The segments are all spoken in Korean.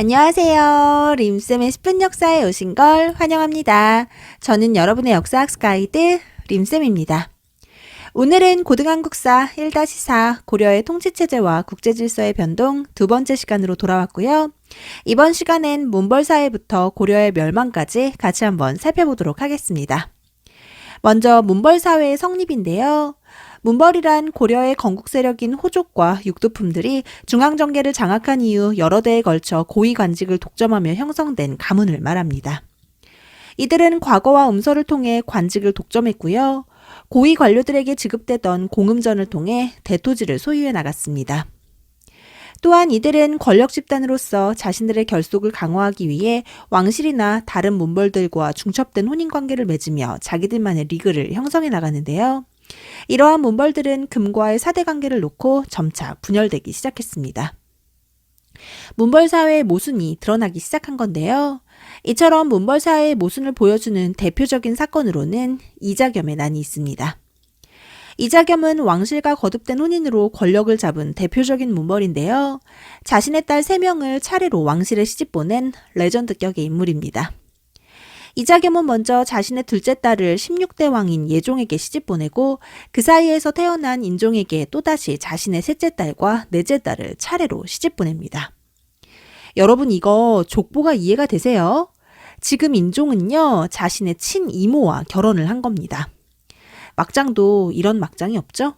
안녕하세요. 림쌤의 10분 역사에 오신 걸 환영합니다. 저는 여러분의 역사학습 가이드 림쌤입니다. 오늘은 고등한국사 1-4 고려의 통치체제와 국제질서의 변동 두 번째 시간으로 돌아왔고요. 이번 시간엔 몬벌사회부터 고려의 멸망까지 같이 한번 살펴보도록 하겠습니다. 먼저 몬벌사회의 성립인데요. 몬벌이란 고려의 건국 세력인 호족과 육두품들이 중앙정계를 장악한 이후 여러 대에 걸쳐 고위 관직을 독점하며 형성된 가문을 말합니다. 이들은 과거와 음서를 통해 관직을 독점했고요. 고위 관료들에게 지급되던 공음전을 통해 대토지를 소유해 나갔습니다. 또한 이들은 권력 집단으로서 자신들의 결속을 강화하기 위해 왕실이나 다른 몬벌들과 중첩된 혼인관계를 맺으며 자기들만의 리그를 형성해 나가는데요. 이러한 몬벌들은 금과의 사대 관계를 놓고 점차 분열되기 시작했습니다. 몬벌 사회의 모순이 드러나기 시작한 건데요. 이처럼 몬벌 사회의 모순을 보여주는 대표적인 사건으로는 이자겸의 난이 있습니다. 이자겸은 왕실과 거듭된 혼인으로 권력을 잡은 대표적인 몬벌인데요. 자신의 딸 3명을 차례로 왕실에 시집보낸 레전드격의 인물입니다. 이자겸은 먼저 자신의 둘째 딸을 16대 왕인 예종에게 시집보내고 그 사이에서 태어난 인종에게 또다시 자신의 셋째 딸과 넷째 딸을 차례로 시집보냅니다. 여러분 이거 족보가 이해가 되세요? 지금 인종은요 자신의 친이모와 결혼을 한 겁니다. 막장도 이런 막장이 없죠?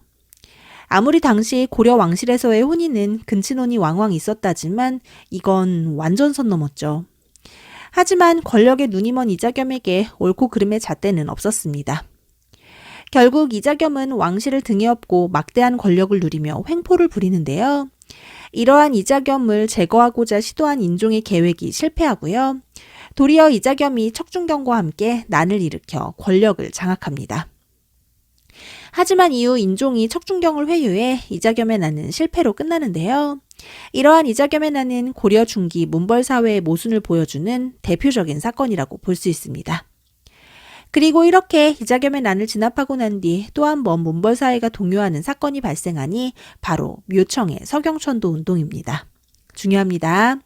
아무리 당시 고려 왕실에서의 혼인은 근친혼이 왕왕 있었다지만 이건 완전 선 넘었죠. 하지만 권력의 눈이 먼 이자겸에게 옳고 그름의 잣대는 없었습니다. 결국 이자겸은 왕실을 등에 업고 막대한 권력을 누리며 횡포를 부리는데요. 이러한 이자겸을 제거하고자 시도한 인종의 계획이 실패하고요. 도리어 이자겸이 척준경과 함께 난을 일으켜 권력을 장악합니다. 하지만 이후 인종이 척준경을 회유해 이자겸의 난은 실패로 끝나는데요. 이러한 이자겸의 난은 고려 중기 몬벌 사회의 모순을 보여주는 대표적인 사건이라고 볼 수 있습니다. 그리고 이렇게 이자겸의 난을 진압하고 난 뒤 또 한 번 몬벌 사회가 동요하는 사건이 발생하니 바로 묘청의 서경천도 운동입니다. 중요합니다.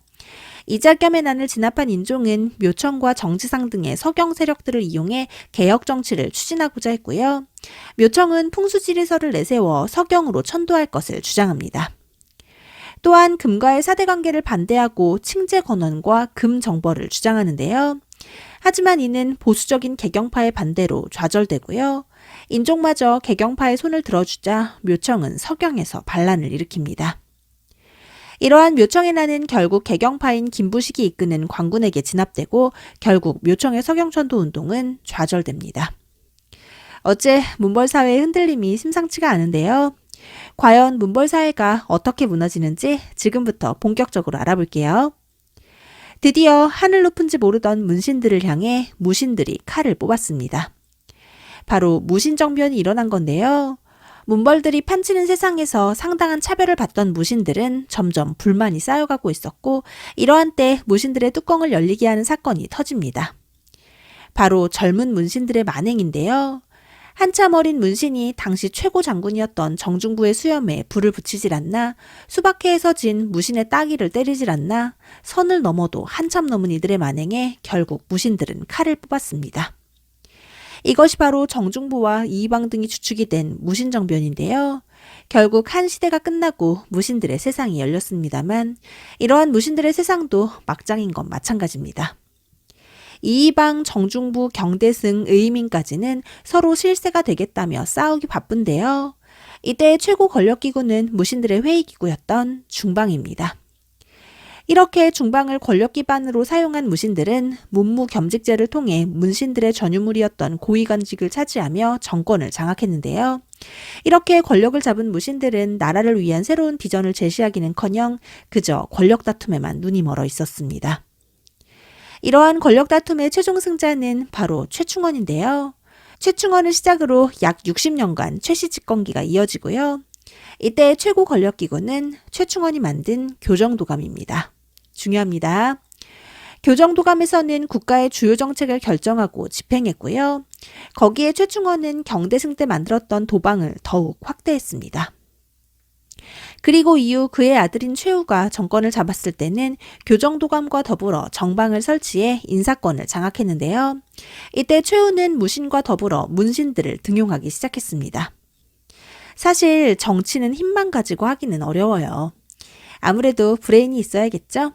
이자겸의 난을 진압한 인종은 묘청과 정지상 등의 서경 세력들을 이용해 개혁 정치를 추진하고자 했고요. 묘청은 풍수지리서를 내세워 서경으로 천도할 것을 주장합니다. 또한 금과의 사대 관계를 반대하고 칭제 건원과 금 정벌을 주장하는데요. 하지만 이는 보수적인 개경파의 반대로 좌절되고요. 인종마저 개경파의 손을 들어주자 묘청은 서경에서 반란을 일으킵니다. 이러한 묘청의 난은 결국 개경파인 김부식이 이끄는 광군에게 진압되고 결국 묘청의 서경천도 운동은 좌절됩니다. 어째 몬벌 사회의 흔들림이 심상치가 않은데요. 과연 몬벌 사회가 어떻게 무너지는지 지금부터 본격적으로 알아볼게요. 드디어 하늘 높은지 모르던 문신들을 향해 무신들이 칼을 뽑았습니다. 바로 무신정변이 일어난 건데요. 몬벌들이 판치는 세상에서 상당한 차별을 받던 무신들은 점점 불만이 쌓여가고 있었고 이러한 때 무신들의 뚜껑을 열리게 하는 사건이 터집니다. 바로 젊은 문신들의 만행인데요. 한참 어린 문신이 당시 최고 장군이었던 정중부의 수염에 불을 붙이질 않나, 수박회에서 진 무신의 따귀를 때리질 않나, 선을 넘어도 한참 넘은 이들의 만행에 결국 무신들은 칼을 뽑았습니다. 이것이 바로 정중부와 이의방 등이 주축이 된 무신정변인데요. 결국 한 시대가 끝나고 무신들의 세상이 열렸습니다만 이러한 무신들의 세상도 막장인 건 마찬가지입니다. 이의방, 정중부, 경대승, 의민까지는 서로 실세가 되겠다며 싸우기 바쁜데요. 이때 최고 권력기구는 무신들의 회의기구였던 중방입니다. 이렇게 중방을 권력 기반으로 사용한 무신들은 문무겸직제를 통해 문신들의 전유물이었던 고위관직을 차지하며 정권을 장악했는데요. 이렇게 권력을 잡은 무신들은 나라를 위한 새로운 비전을 제시하기는커녕 그저 권력 다툼에만 눈이 멀어 있었습니다. 이러한 권력 다툼의 최종 승자는 바로 최충원인데요. 최충원을 시작으로 약 60년간 최씨 집권기가 이어지고요. 이때 최고 권력기구는 최충원이 만든 교정도감입니다. 중요합니다. 교정도감에서는 국가의 주요 정책을 결정하고 집행했고요. 거기에 최충원은 경대승 때 만들었던 도방을 더욱 확대했습니다. 그리고 이후 그의 아들인 최후가 정권을 잡았을 때는 교정도감과 더불어 정방을 설치해 인사권을 장악했는데요. 이때 최후는 무신과 더불어 문신들을 등용하기 시작했습니다. 사실 정치는 힘만 가지고 하기는 어려워요. 아무래도 브레인이 있어야겠죠?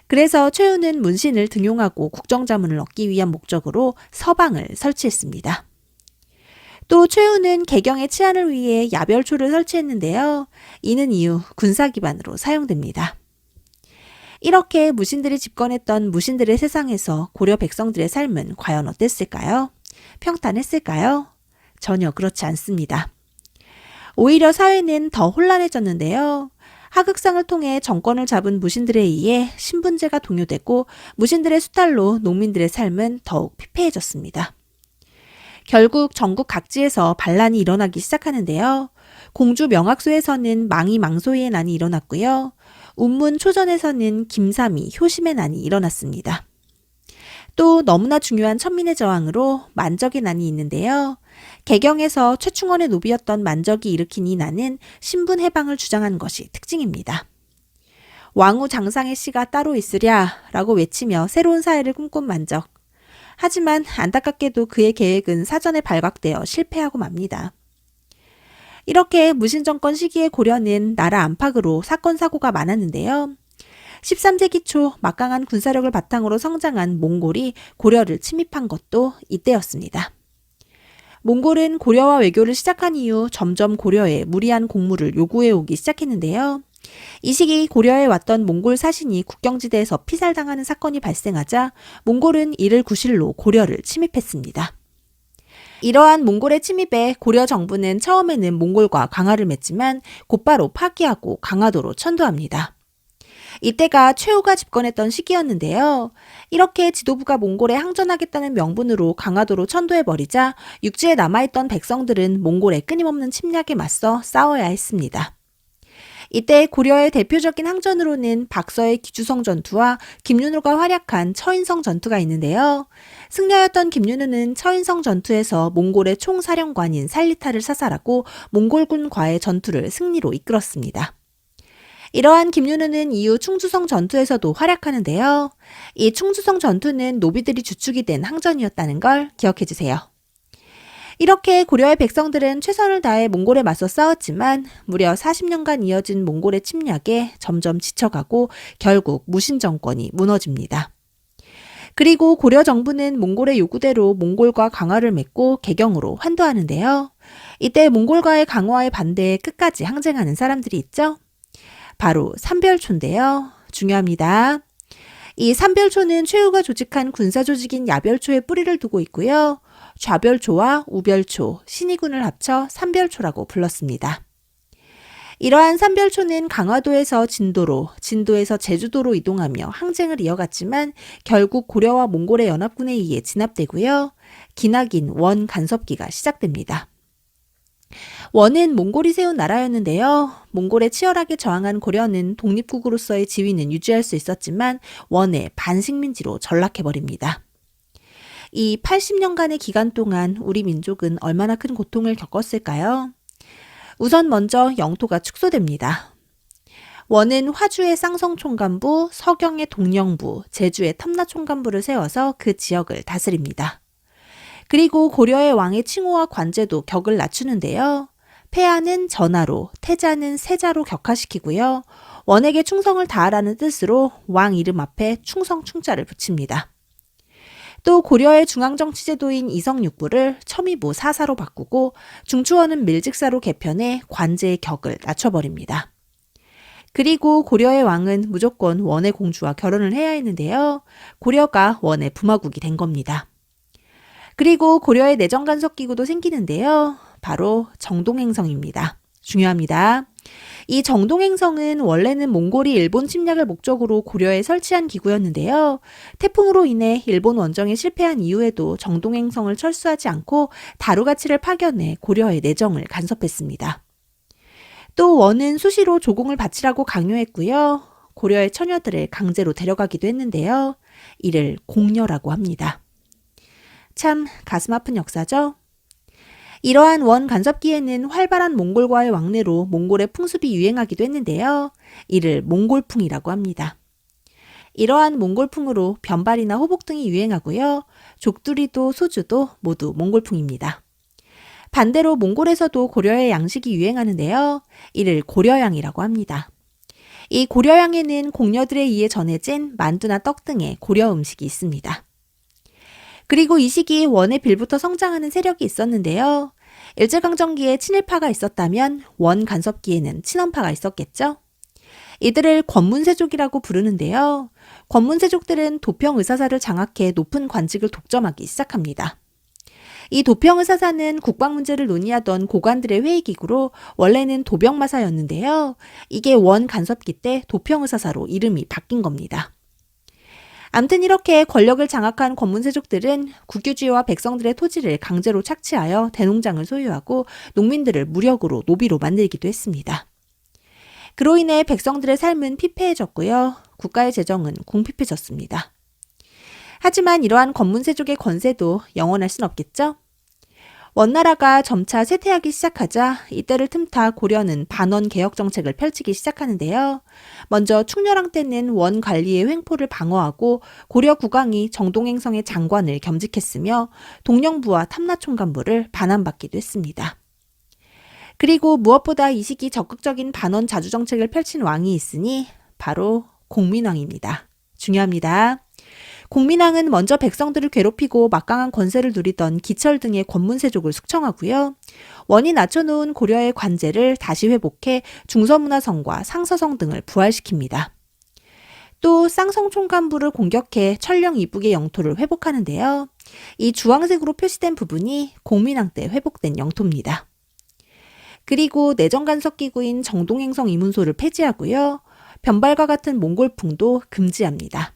그래서 최후는 문신을 등용하고 국정자문을 얻기 위한 목적으로 서방을 설치했습니다. 또 최후는 개경의 치안을 위해 야별초를 설치했는데요. 이는 이후 군사 기반으로 사용됩니다. 이렇게 무신들이 집권했던 무신들의 세상에서 고려 백성들의 삶은 과연 어땠을까요? 평탄했을까요? 전혀 그렇지 않습니다. 오히려 사회는 더 혼란해졌는데요. 하극상을 통해 정권을 잡은 무신들에 의해 신분제가 동요되고 무신들의 수탈로 농민들의 삶은 더욱 피폐해졌습니다. 결국 전국 각지에서 반란이 일어나기 시작하는데요. 공주 명학소에서는 망이 망소의 난이 일어났고요. 운문 초전에서는 김삼이 효심의 난이 일어났습니다. 또 너무나 중요한 천민의 저항으로 만적의 난이 있는데요. 개경에서 최충원의 노비였던 만적이 일으킨 이 난은 신분 해방을 주장한 것이 특징입니다. 왕후 장상의 씨가 따로 있으랴 라고 외치며 새로운 사회를 꿈꾼 만적. 하지만 안타깝게도 그의 계획은 사전에 발각되어 실패하고 맙니다. 이렇게 무신정권 시기의 고려는 나라 안팎으로 사건 사고가 많았는데요. 13세기 초 막강한 군사력을 바탕으로 성장한 몽골이 고려를 침입한 것도 이때였습니다. 몽골은 고려와 외교를 시작한 이후 점점 고려에 무리한 공무를 요구해 오기 시작했는데요. 이 시기 고려에 왔던 몽골 사신이 국경지대에서 피살당하는 사건이 발생하자 몽골은 이를 구실로 고려를 침입했습니다. 이러한 몽골의 침입에 고려 정부는 처음에는 몽골과 강화를 맺지만 곧바로 파기하고 강화도로 천도합니다. 이때가 최후가 집권했던 시기였는데요. 이렇게 지도부가 몽골에 항전하겠다는 명분으로 강화도로 천도해버리자 육지에 남아있던 백성들은 몽골의 끊임없는 침략에 맞서 싸워야 했습니다. 이때 고려의 대표적인 항전으로는 박서의 기주성 전투와 김윤호가 활약한 처인성 전투가 있는데요. 승려였던 김윤호는 처인성 전투에서 몽골의 총사령관인 살리타를 사살하고 몽골군과의 전투를 승리로 이끌었습니다. 이러한 김윤호는 이후 충주성 전투에서도 활약하는데요. 이 충주성 전투는 노비들이 주축이 된 항전이었다는 걸 기억해 주세요. 이렇게 고려의 백성들은 최선을 다해 몽골에 맞서 싸웠지만 무려 40년간 이어진 몽골의 침략에 점점 지쳐가고 결국 무신 정권이 무너집니다. 그리고 고려 정부는 몽골의 요구대로 몽골과 강화를 맺고 개경으로 환도하는데요. 이때 몽골과의 강화에 반대해 끝까지 항쟁하는 사람들이 있죠. 바로 삼별초인데요. 중요합니다. 이 삼별초는 최후가 조직한 군사조직인 야별초에 뿌리를 두고 있고요. 좌별초와 우별초, 신의군을 합쳐 삼별초라고 불렀습니다. 이러한 삼별초는 강화도에서 진도로, 진도에서 제주도로 이동하며 항쟁을 이어갔지만 결국 고려와 몽골의 연합군에 의해 진압되고요. 기나긴 원 간섭기가 시작됩니다. 원은 몽골이 세운 나라였는데요. 몽골에 치열하게 저항한 고려는 독립국으로서의 지위는 유지할 수 있었지만 원의 반식민지로 전락해버립니다. 이 80년간의 기간 동안 우리 민족은 얼마나 큰 고통을 겪었을까요? 우선 먼저 영토가 축소됩니다. 원은 화주의 쌍성총감부, 서경의 동령부, 제주의 탐라총감부를 세워서 그 지역을 다스립니다. 그리고 고려의 왕의 칭호와 관제도 격을 낮추는데요. 폐하는 전하로, 태자는 세자로 격하시키고요. 원에게 충성을 다하라는 뜻으로 왕 이름 앞에 충성 충자를 붙입니다. 또 고려의 중앙정치제도인 이성육부를 첨의부 사사로 바꾸고 중추원은 밀직사로 개편해 관제의 격을 낮춰버립니다. 그리고 고려의 왕은 무조건 원의 공주와 결혼을 해야 했는데요. 고려가 원의 부마국이 된 겁니다. 그리고 고려의 내정간섭기구도 생기는데요. 바로 정동행성입니다. 중요합니다. 이 정동행성은 원래는 몽골이 일본 침략을 목적으로 고려에 설치한 기구였는데요. 태풍으로 인해 일본 원정에 실패한 이후에도 정동행성을 철수하지 않고 다루가치를 파견해 고려의 내정을 간섭했습니다. 또 원은 수시로 조공을 바치라고 강요했고요. 고려의 처녀들을 강제로 데려가기도 했는데요. 이를 공녀라고 합니다. 참 가슴 아픈 역사죠? 이러한 원 간섭기에는 활발한 몽골과의 왕래로 몽골의 풍습이 유행하기도 했는데요. 이를 몽골풍이라고 합니다. 이러한 몽골풍으로 변발이나 호복 등이 유행하고요. 족두리도 소주도 모두 몽골풍입니다. 반대로 몽골에서도 고려의 양식이 유행하는데요. 이를 고려양이라고 합니다. 이 고려양에는 공녀들에 의해 전해진 만두나 떡 등의 고려 음식이 있습니다. 그리고 이 시기 원의 빌부터 성장하는 세력이 있었는데요. 일제강점기에 친일파가 있었다면 원 간섭기에는 친원파가 있었겠죠. 이들을 권문세족이라고 부르는데요. 권문세족들은 도평의사사를 장악해 높은 관직을 독점하기 시작합니다. 이 도평의사사는 국방 문제를 논의하던 고관들의 회의기구로 원래는 도병마사였는데요. 이게 원 간섭기 때 도평의사사로 이름이 바뀐 겁니다. 암튼 이렇게 권력을 장악한 권문세족들은 국유지와 백성들의 토지를 강제로 착취하여 대농장을 소유하고 농민들을 무력으로 노비로 만들기도 했습니다. 그로 인해 백성들의 삶은 피폐해졌고요. 국가의 재정은 궁핍해졌습니다. 하지만 이러한 권문세족의 권세도 영원할 순 없겠죠? 원나라가 점차 쇠퇴하기 시작하자 이때를 틈타 고려는 반원 개혁 정책을 펼치기 시작하는데요. 먼저 충렬왕 때는 원 관리의 횡포를 방어하고 고려 국왕이 정동행성의 장관을 겸직했으며 동령부와 탐라총관부를 반환받기도 했습니다. 그리고 무엇보다 이 시기 적극적인 반원 자주 정책을 펼친 왕이 있으니 바로 공민왕입니다. 중요합니다. 공민왕은 먼저 백성들을 괴롭히고 막강한 권세를 누리던 기철 등의 권문세족을 숙청하고요. 원이 낮춰놓은 고려의 관제를 다시 회복해 중서문화성과 상서성 등을 부활시킵니다. 또 쌍성총관부를 공격해 천령 이북의 영토를 회복하는데요. 이 주황색으로 표시된 부분이 공민왕 때 회복된 영토입니다. 그리고 내정간섭기구인 정동행성 이문소를 폐지하고요. 변발과 같은 몽골풍도 금지합니다.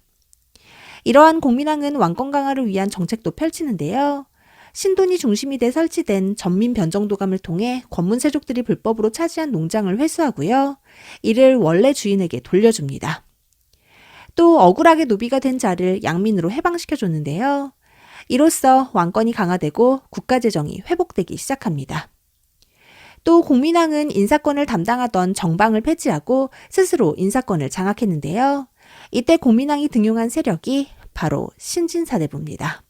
이러한 공민왕은 왕권 강화를 위한 정책도 펼치는데요. 신돈이 중심이 돼 설치된 전민변정도감을 통해 권문세족들이 불법으로 차지한 농장을 회수하고요. 이를 원래 주인에게 돌려줍니다. 또 억울하게 노비가 된 자를 양민으로 해방시켜줬는데요. 이로써 왕권이 강화되고 국가재정이 회복되기 시작합니다. 또 공민왕은 인사권을 담당하던 정방을 폐지하고 스스로 인사권을 장악했는데요. 이때 공민왕이 등용한 세력이 바로 신진사대부입니다.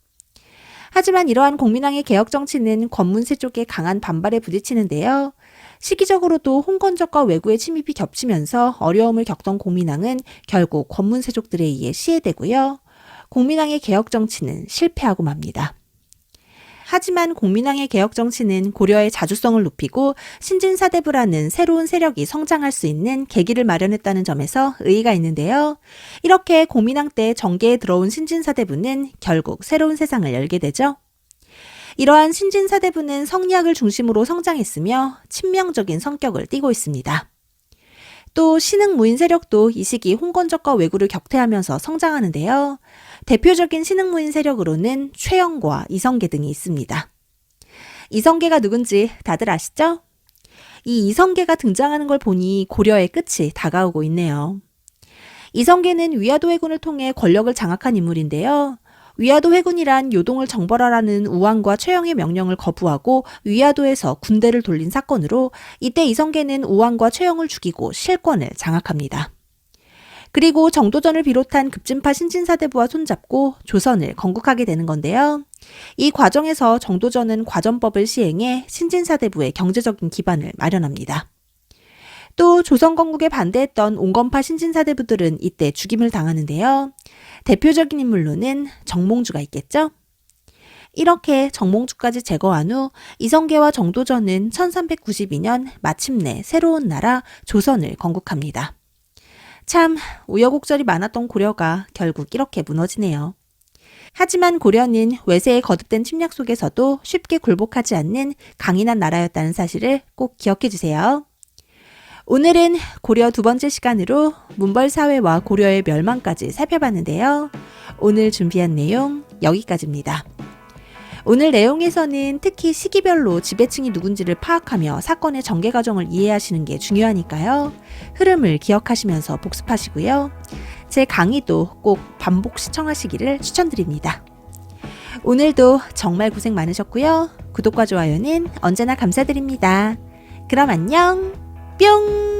하지만 이러한 공민왕의 개혁 정치는 권문세족의 강한 반발에 부딪히는데요. 시기적으로도 홍건적과 왜구의 침입이 겹치면서 어려움을 겪던 공민왕은 결국 권문세족들에 의해 시해되고요. 공민왕의 개혁 정치는 실패하고 맙니다. 하지만 공민왕의 개혁 정치는 고려의 자주성을 높이고 신진사대부라는 새로운 세력이 성장할 수 있는 계기를 마련했다는 점에서 의의가 있는데요. 이렇게 공민왕 때 정계에 들어온 신진사대부는 결국 새로운 세상을 열게 되죠. 이러한 신진사대부는 성리학을 중심으로 성장했으며 친명적인 성격을 띠고 있습니다. 또 신흥무인 세력도 이 시기 홍건적과 왜구를 격퇴하면서 성장하는데요. 대표적인 신흥무인 세력으로는 최영과 이성계 등이 있습니다. 이성계가 누군지 다들 아시죠? 이 이성계가 등장하는 걸 보니 고려의 끝이 다가오고 있네요. 이성계는 위화도 회군을 통해 권력을 장악한 인물인데요. 위화도 회군이란 요동을 정벌하라는 우왕과 최영의 명령을 거부하고 위화도에서 군대를 돌린 사건으로 이때 이성계는 우왕과 최영을 죽이고 실권을 장악합니다. 그리고 정도전을 비롯한 급진파 신진사대부와 손잡고 조선을 건국하게 되는 건데요. 이 과정에서 정도전은 과전법을 시행해 신진사대부의 경제적인 기반을 마련합니다. 또 조선 건국에 반대했던 온건파 신진사대부들은 이때 죽임을 당하는데요. 대표적인 인물로는 정몽주가 있겠죠? 이렇게 정몽주까지 제거한 후 이성계와 정도전은 1392년 마침내 새로운 나라 조선을 건국합니다. 참 우여곡절이 많았던 고려가 결국 이렇게 무너지네요. 하지만 고려는 외세에 거듭된 침략 속에서도 쉽게 굴복하지 않는 강인한 나라였다는 사실을 꼭 기억해 주세요. 오늘은 고려 두 번째 시간으로 문벌사회와 고려의 멸망까지 살펴봤는데요. 오늘 준비한 내용 여기까지입니다. 오늘 내용에서는 특히 시기별로 지배층이 누군지를 파악하며 사건의 전개 과정을 이해하시는 게 중요하니까요. 흐름을 기억하시면서 복습하시고요. 제 강의도 꼭 반복 시청하시기를 추천드립니다. 오늘도 정말 고생 많으셨고요. 구독과 좋아요는 언제나 감사드립니다. 그럼 안녕. 뿅!